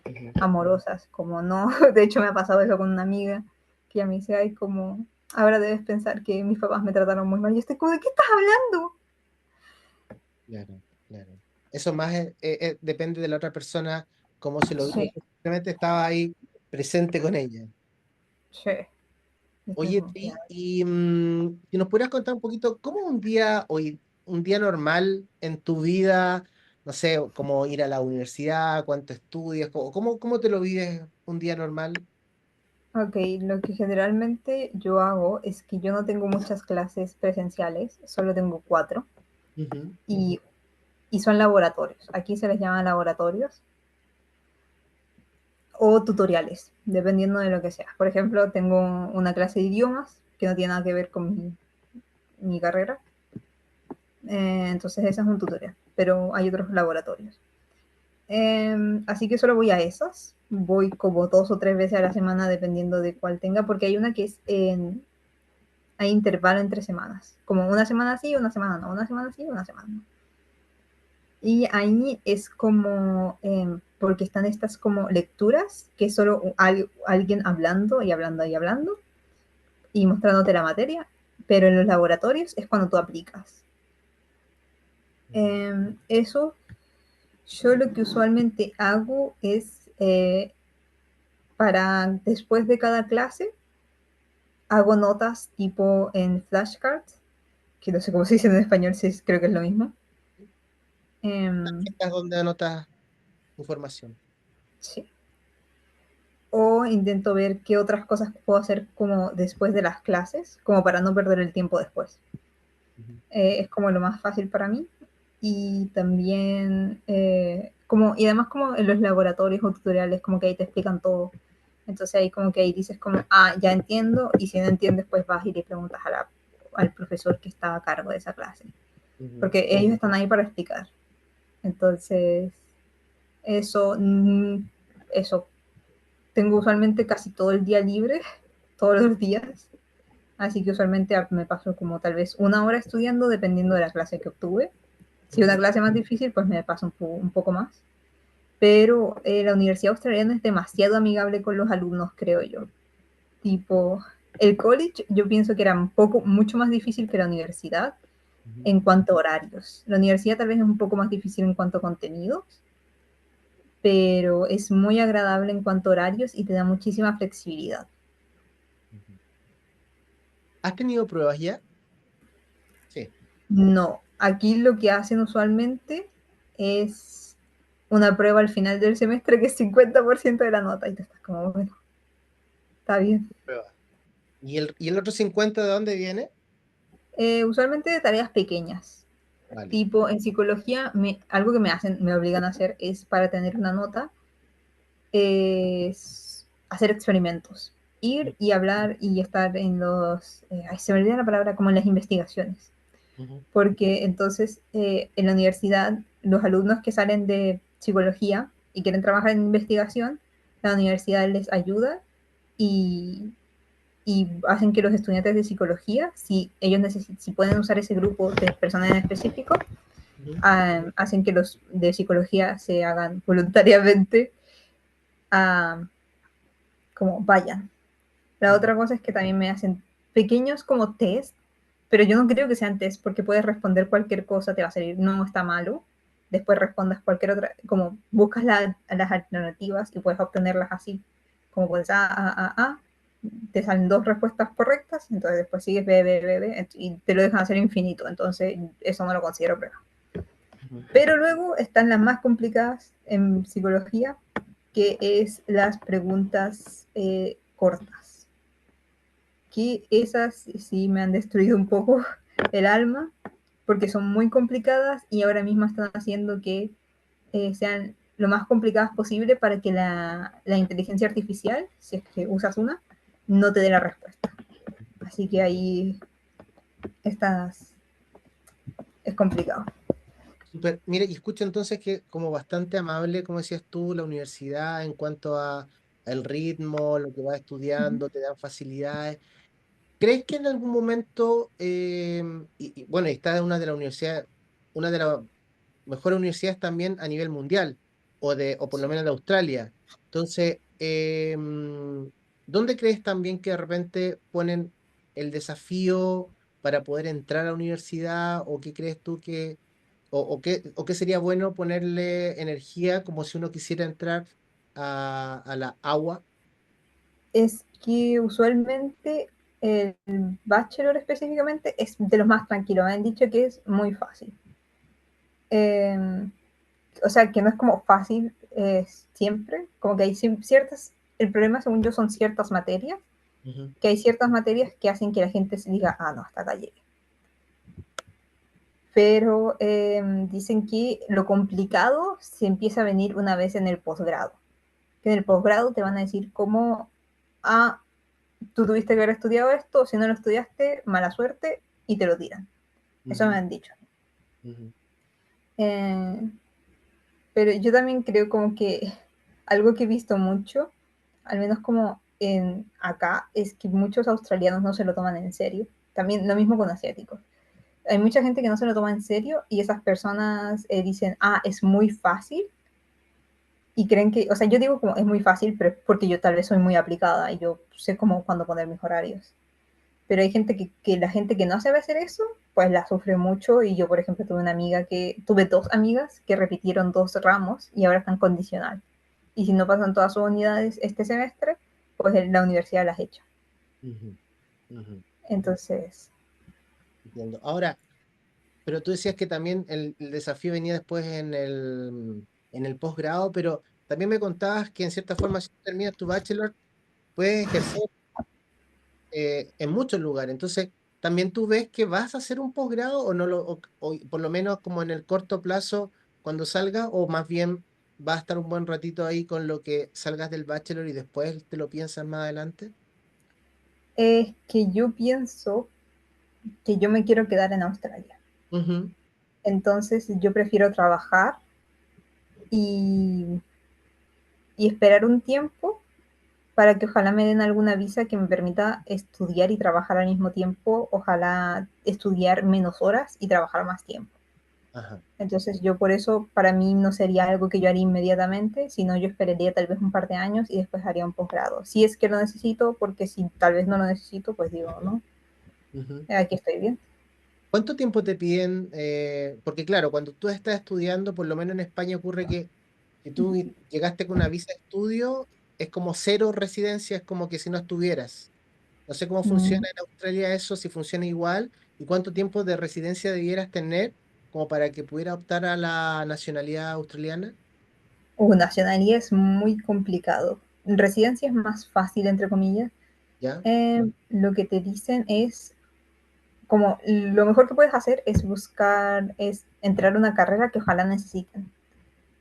Ujú. amorosas, como no, de hecho me ha pasado eso con una amiga que ya me dice, ay, como, ahora debes pensar que mis papás me trataron muy mal, y yo estoy como, ¿de qué estás hablando? Claro, claro. Eso más depende de la otra persona, cómo se lo vive. Sí, Simplemente estaba ahí presente con ella. sí, estoy Oye, como, ya. Tri, y si nos pudieras contar un poquito, ¿cómo un día normal en tu vida, no sé, cómo ir a la universidad, cuánto estudias, cómo te lo vives un día normal? Ok, lo que generalmente yo hago es que yo no tengo muchas clases presenciales, solo tengo 4, Ujú, y, y son laboratorios. Aquí se les llama laboratorios o tutoriales, dependiendo de lo que sea. Por ejemplo, tengo una clase de idiomas que no tiene nada que ver con mi carrera, entonces ese es un tutorial, pero hay otros laboratorios. Así que solo voy a esas, voy como 2 o 3 veces a la semana dependiendo de cuál tenga, porque hay una que es hay intervalo entre semanas, como una semana sí, una semana no, una semana sí, una semana no. Y ahí es como, porque están estas como lecturas, que es solo alguien hablando y hablando y hablando y mostrándote la materia, pero en los laboratorios es cuando tú aplicas. ujú. Eso, yo lo que usualmente hago es, para después de cada clase, hago notas tipo en flashcards, que no sé cómo se dice en español, sí, creo que es lo mismo. Esta es donde anotas información. Sí. O intento ver qué otras cosas puedo hacer como después de las clases, como para no perder el tiempo después. Es como lo más fácil para mí. Y también como, y además como en los laboratorios o tutoriales, como que ahí te explican todo. Entonces ahí como que ahí dices como, ah, ya entiendo, y si no entiendes, pues vas y le preguntas al profesor que está a cargo de esa clase. Porque ellos están ahí para explicar. Entonces, eso, eso. Tengo usualmente casi todo el día libre, todos los días. Así que usualmente me paso como tal vez una hora estudiando, dependiendo de la clase que obtuve. Si una clase más difícil, pues me paso un poco más. Pero la Universidad Australiana es demasiado amigable con los alumnos, creo yo. Tipo, el college yo pienso que era mucho más difícil que la universidad en cuanto a horarios. La universidad tal vez es un poco más difícil en cuanto a contenidos, pero es muy agradable en cuanto a horarios y te da muchísima flexibilidad. ¿Has tenido pruebas ya? Sí. No, aquí lo que hacen usualmente es una prueba al final del semestre que es 50% de la nota y te estás como, bueno, está bien. Pruebas. ¿Y el otro 50 de dónde viene? Usualmente de tareas pequeñas. Vale. Tipo, en psicología, algo que me obligan a hacer es para tener una nota, es hacer experimentos. Ir y hablar y estar en se me olvida la palabra, como en las investigaciones. Porque entonces en la universidad, los alumnos que salen de psicología y quieren trabajar en investigación, la universidad les ayuda y, y hacen que los estudiantes de psicología, si ellos si pueden usar ese grupo de personas en específico, hacen que los de psicología se hagan voluntariamente como vayan. La otra cosa es que también me hacen pequeños como test, pero yo no creo que sean test porque puedes responder cualquier cosa, te va a salir, no está malo. Después respondas cualquier otra, como buscas las alternativas y puedes obtenerlas así. Como puedes te salen dos respuestas correctas, entonces después sigues B, y te lo dejan hacer infinito. Entonces, eso no lo considero prueba. Pero luego están las más complicadas en psicología, que es las preguntas cortas. Que esas sí me han destruido un poco el alma, porque son muy complicadas y ahora mismo están haciendo que sean lo más complicadas posible para que la inteligencia artificial, si es que usas una, no te dé la respuesta. Así que ahí estás, es complicado. Super. Mire, y escucho entonces que como bastante amable, como decías tú, la universidad en cuanto a el ritmo, lo que vas estudiando, te dan facilidades. ¿Crees que en algún momento, bueno, esta es una de las universidades, una de las mejores universidades también a nivel mundial, o por lo menos de Australia? Entonces, ¿dónde crees también que de repente ponen el desafío para poder entrar a la universidad? ¿O qué crees tú que, o qué sería bueno ponerle energía como si uno quisiera entrar a la agua? Es que usualmente el bachelor específicamente es de los más tranquilos. Me han dicho que es muy fácil. O sea, que no es como fácil siempre, como que hay ciertas, el problema según yo son ciertas materias, Ujú, que hay ciertas materias que hacen que la gente se diga, ah, no, hasta acá llegue. Pero dicen que lo complicado se empieza a venir una vez en el posgrado. Que en el posgrado te van a decir cómo, ah, tú tuviste que haber estudiado esto, si no lo estudiaste, mala suerte, y te lo tiran. Eso me ujú, han dicho. ujú, Eh, pero yo también creo como que algo que he visto mucho, al menos como en acá, es que muchos australianos no se lo toman en serio. También lo mismo con asiáticos. Hay mucha gente que no se lo toma en serio y esas personas dicen, ah, es muy fácil. Y creen que, o sea, yo digo como es muy fácil, pero es porque yo tal vez soy muy aplicada y yo sé cómo cuándo poner mis horarios. Pero hay gente que la gente que no sabe hacer eso, pues la sufre mucho. Y yo, por ejemplo, tuve dos amigas que repitieron dos ramos y ahora están condicional. Y si no pasan todas sus unidades este semestre, pues la universidad las echa. ujú, ujú. Entonces, Entiendo. Ahora, pero tú decías que también el desafío venía después en el posgrado, pero también me contabas que en cierta forma, si terminas tu bachelor, puedes ejercer en muchos lugares. Entonces, ¿también tú ves que vas a hacer un posgrado o no o por lo menos como en el corto plazo cuando salga, o más bien vas a estar un buen ratito ahí con lo que salgas del bachelor y después te lo piensas más adelante? Es que yo pienso que yo me quiero quedar en Australia. Ujú. Entonces yo prefiero trabajar y, y esperar un tiempo para que ojalá me den alguna visa que me permita estudiar y trabajar al mismo tiempo, ojalá estudiar menos horas y trabajar más tiempo. Ajá. Entonces yo por eso para mí no sería algo que yo haría inmediatamente, sino yo esperaría tal vez un par de años y después haría un posgrado. Si es que lo necesito, porque si tal vez no lo necesito, pues digo, no, Ujú. aquí estoy bien. ¿Cuánto tiempo te piden? Porque claro, cuando tú estás estudiando, por lo menos en España ocurre que si tú llegaste con una visa de estudio, es como cero residencia, es como que si no estuvieras. No sé cómo Mm, funciona en Australia eso, si funciona igual, y cuánto tiempo de residencia debieras tener como para que pudiera optar a la nacionalidad australiana. nacionalidad es muy complicado. Residencia es más fácil, entre comillas. ¿Ya? Lo que te dicen es como lo mejor que puedes hacer es buscar, es entrar a una carrera que ojalá necesiten.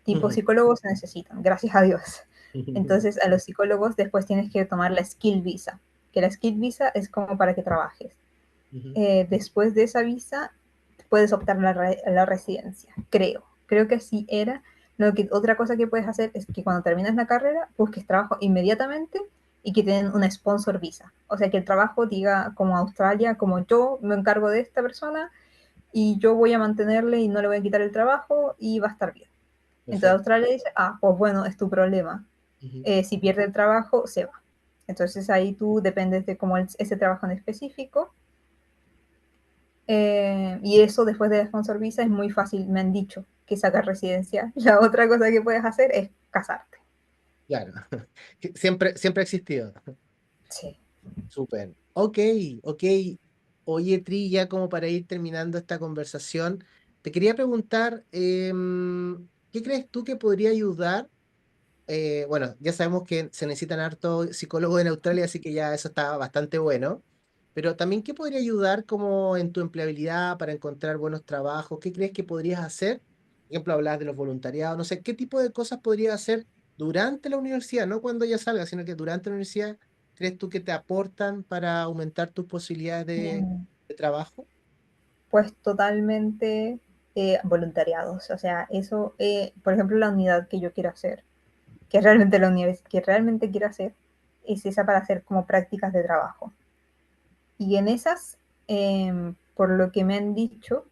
Tipo Ujú. psicólogos se necesitan, gracias a Dios. Ujú. Entonces a los psicólogos después tienes que tomar la skill visa, que la skill visa es como para que trabajes. Ujú. Después de esa visa puedes optar a la residencia, creo que así era. Otra cosa que puedes hacer es que cuando terminas la carrera busques trabajo inmediatamente y que tienen una sponsor visa. O sea, que el trabajo diga como Australia, como yo me encargo de esta persona y yo voy a mantenerle y no le voy a quitar el trabajo y va a estar bien. Entonces Perfecto. Australia dice, ah, pues bueno, es tu problema. Ujú. Si pierde el trabajo, se va. Entonces ahí tú dependes de cómo ese trabajo en específico. Y eso después de la sponsor visa es muy fácil, me han dicho, que sacar residencia. La otra cosa que puedes hacer es casarte. Claro, que siempre ha existido. Sí. Súper. Ok, ok. Oye, Tri, ya como para ir terminando esta conversación, te quería preguntar, ¿qué crees tú que podría ayudar? Bueno, ya sabemos que se necesitan harto psicólogos en Australia, así que ya eso está bastante bueno. Pero también, ¿qué podría ayudar como en tu empleabilidad para encontrar buenos trabajos? ¿Qué crees que podrías hacer? Por ejemplo, hablar de los voluntariados, no sé, ¿qué tipo de cosas podrías hacer durante la universidad? No cuando ya salgas, sino que durante la universidad, ¿crees tú que te aportan para aumentar tus posibilidades Mm, de trabajo? Pues totalmente voluntariados. O sea, eso, por ejemplo, la unidad que yo quiero hacer, que realmente la unidad que realmente quiero hacer, es esa para hacer como prácticas de trabajo. Y en esas, por lo que me han dicho,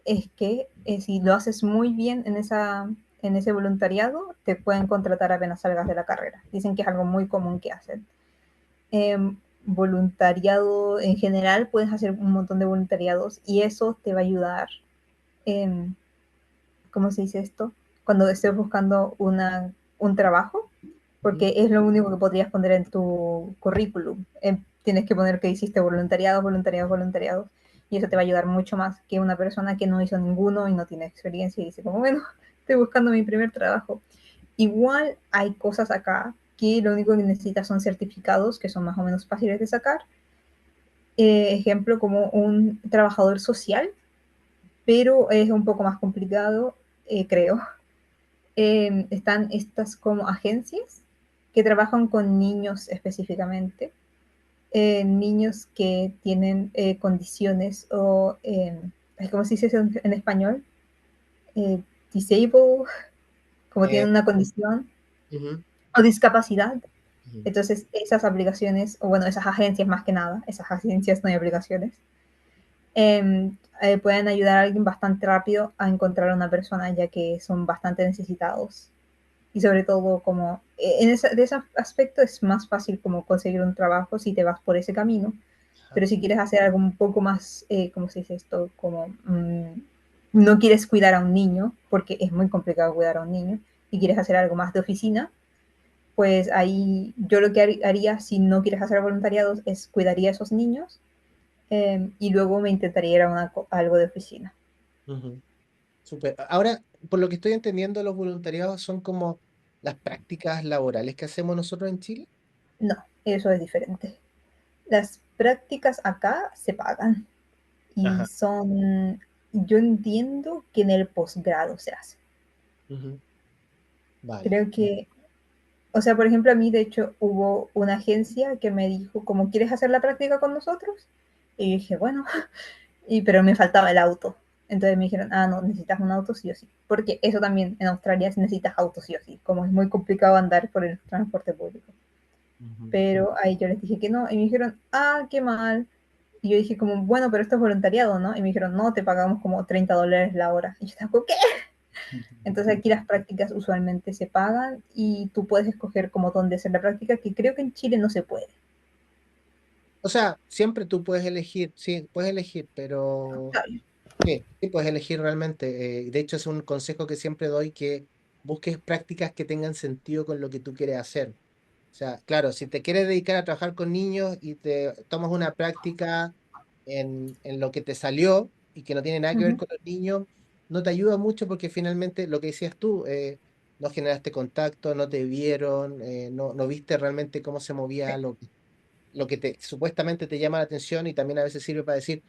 es que si lo haces muy bien en ese voluntariado, te pueden contratar apenas salgas de la carrera. Dicen que es algo muy común que hacen. Voluntariado en general, puedes hacer un montón de voluntariados y eso te va a ayudar. Eh, ¿Cómo se dice esto? Cuando estés buscando un trabajo, Ujú. porque es lo único que podrías poner en tu currículum. Tienes que poner que hiciste voluntariado, voluntariado, voluntariado, y eso te va a ayudar mucho más que una persona que no hizo ninguno y no tiene experiencia y dice como, bueno, estoy buscando mi primer trabajo. Igual hay cosas acá que lo único que necesitas son certificados que son más o menos fáciles de sacar. Ejemplo, como un trabajador social, pero es un poco más complicado, creo. Están estas como agencias que trabajan con niños específicamente, niños que tienen condiciones o, ¿cómo se dice eso en español? Eh, Disabled, como Eh, tienen una condición Ujú. o discapacidad. Ujú. Entonces, esas aplicaciones, o bueno, esas agencias más que nada, esas agencias no hay aplicaciones, pueden ayudar a alguien bastante rápido a encontrar a una persona, ya que son bastante necesitados. Y sobre todo, como de ese aspecto es más fácil como conseguir un trabajo si te vas por ese camino. Ajá. Pero si quieres hacer algo un poco más, ¿cómo se dice esto? Como no quieres cuidar a un niño, porque es muy complicado cuidar a un niño, y quieres hacer algo más de oficina, pues ahí yo lo que haría si no quieres hacer voluntariados es cuidaría a esos niños y luego me intentaría ir a algo de oficina. Ujú. Súper. Ahora, por lo que estoy entendiendo, los voluntariados son como las prácticas laborales que hacemos nosotros en Chile. No, eso es diferente. Las prácticas acá se pagan y Ajá. son, yo entiendo que en el posgrado se hace. Ujú. Vale. Creo que, o sea, por ejemplo, a mí de hecho hubo una agencia que me dijo, como, ¿quieres hacer la práctica con nosotros? Y yo dije, bueno, pero me faltaba el auto. Entonces me dijeron, no, necesitas un auto sí o sí. Porque eso también en Australia necesitas auto sí o sí, como es muy complicado andar por el transporte público. Ujú. Pero ahí yo les dije que no, y me dijeron, qué mal. Y yo dije como, bueno, pero esto es voluntariado, ¿no? Y me dijeron, no, te pagamos como $30 la hora. Y yo estaba como, ¿qué? Entonces aquí las prácticas usualmente se pagan y tú puedes escoger como dónde hacer la práctica, que creo que en Chile no se puede. O sea, siempre tú puedes elegir, sí, puedes elegir, pero Claro. sí, sí puedes elegir realmente. De hecho, es un consejo que siempre doy, que busques prácticas que tengan sentido con lo que tú quieres hacer. O sea, claro, si te quieres dedicar a trabajar con niños y te tomas una práctica en lo que te salió y que no tiene nada que ver Ujú. con los niños, no te ayuda mucho porque finalmente lo que decías tú, no generaste contacto, no te vieron, no viste realmente cómo se movía lo que supuestamente te llama la atención, y también a veces sirve para decir,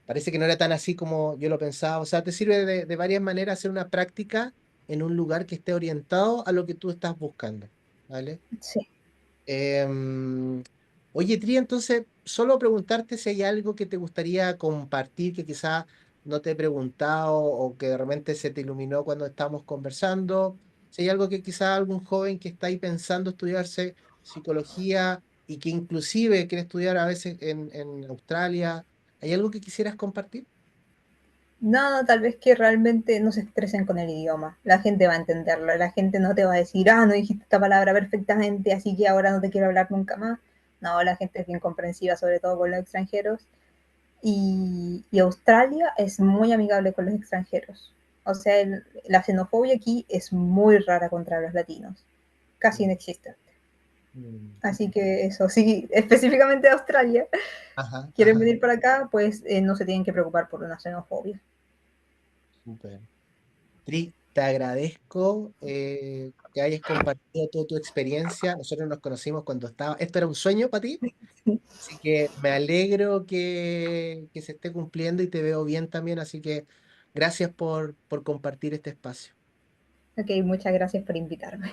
parece que no era tan así como yo lo pensaba. O sea, te sirve de varias maneras hacer una práctica en un lugar que esté orientado a lo que tú estás buscando, ¿vale? Sí. Em, Oye, Tri, entonces, solo preguntarte si hay algo que te gustaría compartir que quizá no te he preguntado o que de repente se te iluminó cuando estábamos conversando. Si hay algo que quizá algún joven que está ahí pensando estudiarse psicología y que inclusive quiere estudiar a veces en Australia, ¿hay algo que quisieras compartir? No, tal vez que realmente no se estresen con el idioma. La gente va a entenderlo. La gente no te va a decir, no dijiste esta palabra perfectamente, así que ahora no te quiero hablar nunca más. No, la gente es bien comprensiva, sobre todo con los extranjeros. Y Australia es muy amigable con los extranjeros. O sea, la xenofobia aquí es muy rara contra los latinos, casi Mm, inexistente. mm. Así que eso sí, específicamente de Australia, Ajá, quieren ajá, venir para acá, pues no se tienen que preocupar por una xenofobia. súper. Tri, te agradezco que hayas compartido toda tu experiencia. Nosotros nos conocimos cuando estaba. Esto era un sueño para ti, así que me alegro que se esté cumpliendo y te veo bien también. Así que gracias por compartir este espacio. Ok, muchas gracias por invitarme.